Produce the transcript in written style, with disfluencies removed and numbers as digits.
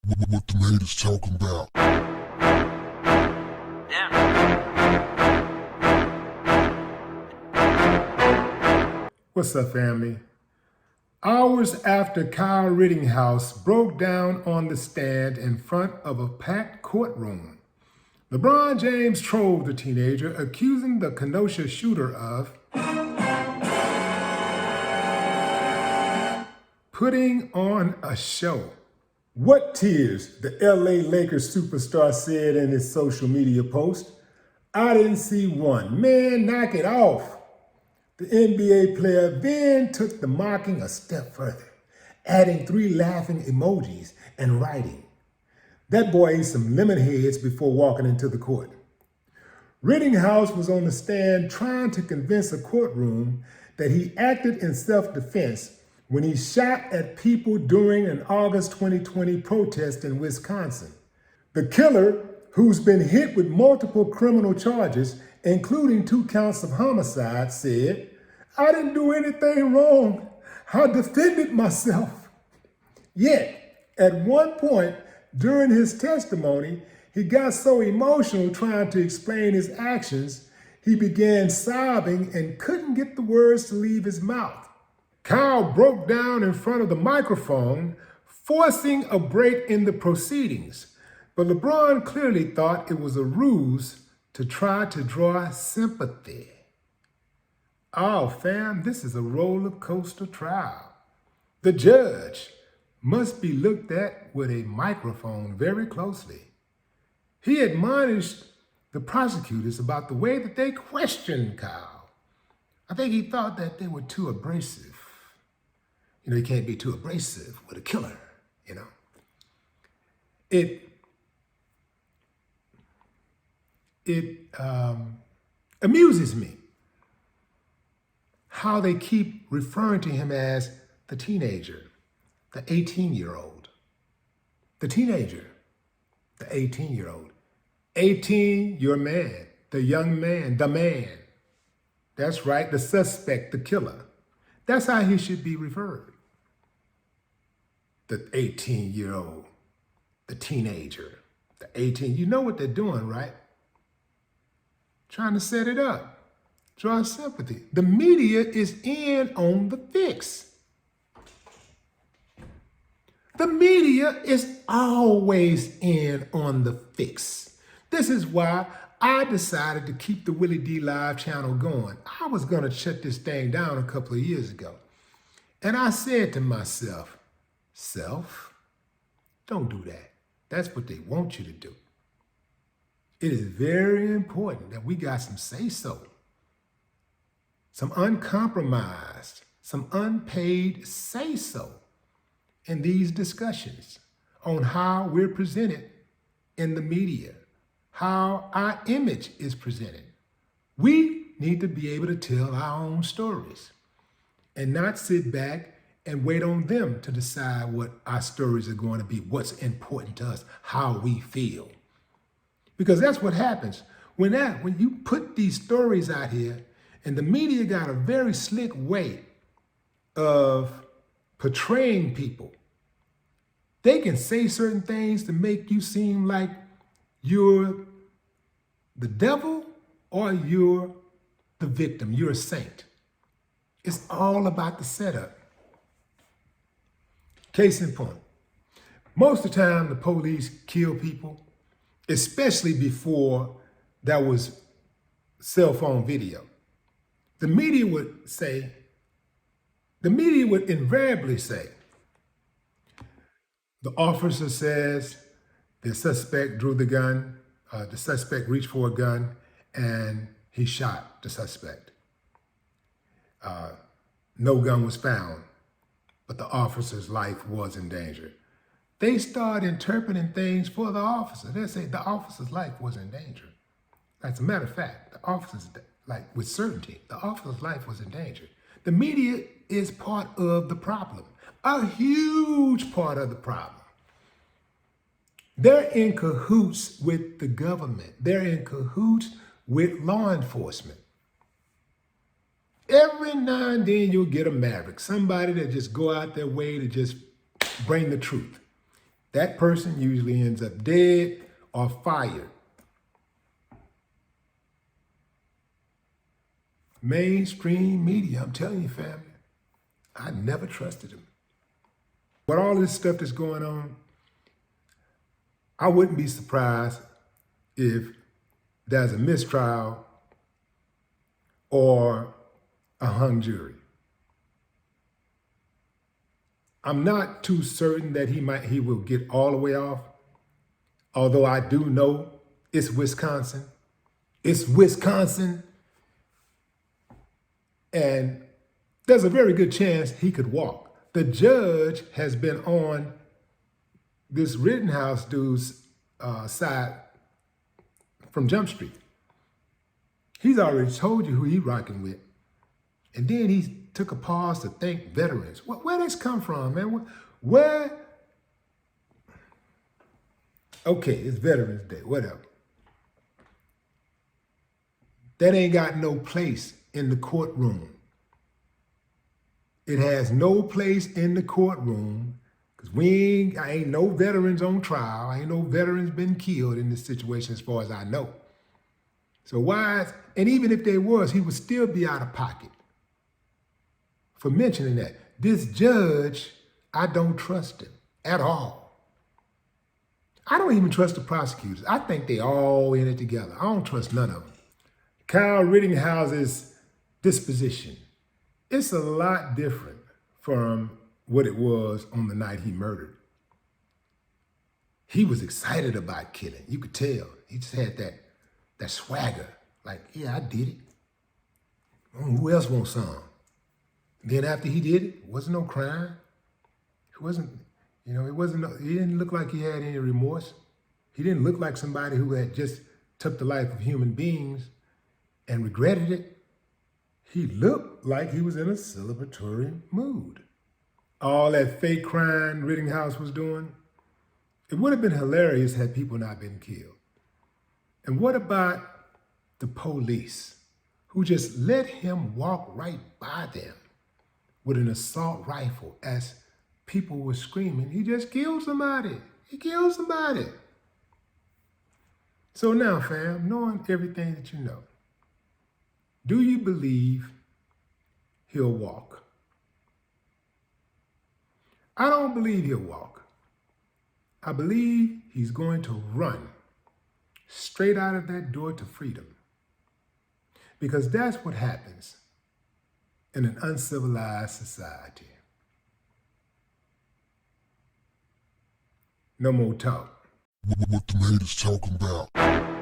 What the haters talking about? What's up, family? Hours after Kyle Rittenhouse broke down on the stand in front of a packed courtroom, LeBron James trolled the teenager, accusing the Kenosha shooter of putting on a show. What tears, the LA Lakers superstar said in his social media post. I didn't see one. Man, knock it off. The NBA player then took the mocking a step further, adding 3 laughing emojis and writing, "That boy ate some lemon heads before walking into the court." Rittenhouse was on the stand trying to convince a courtroom that he acted in self-defense when he shot at people during an August 2020 protest in Wisconsin. The killer, who's been hit with multiple criminal charges, including 2 counts of homicide, said, "I didn't do anything wrong. I defended myself." Yet, at one point during his testimony, he got so emotional trying to explain his actions, he began sobbing and couldn't get the words to leave his mouth. Kyle broke down in front of the microphone, forcing a break in the proceedings. But LeBron clearly thought it was a ruse to try to draw sympathy. Oh, fam, this is a roller coaster trial. The judge must be looked at with a microphone very closely. He admonished the prosecutors about the way that they questioned Kyle. I think he thought that they were too abrasive. You can't be too abrasive with a killer, It amuses me how they keep referring to him as the teenager, the 18-year-old. The teenager, the 18-year-old. 18, you're a man. The young man, the man. That's right, the suspect, the killer. That's how he should be referred. The 18-year-old, the teenager, the 18. You know what they're doing, right? Trying to set it up, draw sympathy. The media is in on the fix. The media is always in on the fix. This is why I decided to keep the Willie D Live channel going. I was gonna shut this thing down a couple of years ago. And I said to myself, self, don't do that. That's what they want you to do. It is very important that we got some say-so, some uncompromised, some unpaid say-so in these discussions on how we're presented in the media, how our image is presented. We need to be able to tell our own stories and not sit back and wait on them to decide what our stories are going to be, what's important to us, how we feel. Because that's what happens when you put these stories out here, and the media got a very slick way of portraying people. They can say certain things to make you seem like you're the devil or you're the victim, you're a saint. It's all about the setup. Case in point, most of the time the police kill people, especially before there was cell phone video. The media would invariably say, the officer says the suspect drew the gun, the suspect reached for a gun, and he shot the suspect. No gun was found, but the officer's life was in danger. They start interpreting things for the officer. They say the officer's life was in danger. As a matter of fact, the officer's, with certainty, the officer's life was in danger. The media is part of the problem, a huge part of the problem. They're in cahoots with the government. They're in cahoots with law enforcement. Every now and then you'll get a maverick, somebody that just go out their way to just bring the truth. that person usually ends up dead or fired. Mainstream media, I'm telling you, family, I never trusted them. But all this stuff that's going on, I wouldn't be surprised if there's a mistrial or a hung jury. I'm not too certain that he will get all the way off, although I do know it's Wisconsin. It's Wisconsin. And there's a very good chance he could walk. The judge has been on this Rittenhouse dude's side from Jump Street. He's already told you who he's rocking with. And then he took a pause to thank veterans. Where this come from, man? Where? Okay, it's Veterans Day, whatever. That ain't got no place in the courtroom. It has no place in the courtroom because I ain't no veterans on trial. Ain't no veterans been killed in this situation as far as I know. So and even if there was, he would still be out of pocket for mentioning that. This judge, I don't trust him at all. I don't even trust the prosecutors. I think they all in it together. I don't trust none of them. Kyle Rittenhouse's disposition, it's a lot different from what it was on the night he murdered. He was excited about killing. You could tell. He just had that swagger. Like, yeah, I did it. Who else wants some? Then after he did it wasn't no crime. It wasn't, he didn't look like he had any remorse. He didn't look like somebody who had just took the life of human beings and regretted it. He looked like he was in a celebratory mood. All that fake crying Rittenhouse was doing, it would have been hilarious had people not been killed. And what about the police who just let him walk right by them with an assault rifle as people were screaming, he just killed somebody. He killed somebody. So now, fam, knowing everything that you know, do you believe he'll walk? I don't believe he'll walk. I believe he's going to run straight out of that door to freedom. Because that's what happens in an uncivilized society. No more talk. What the haters talking about?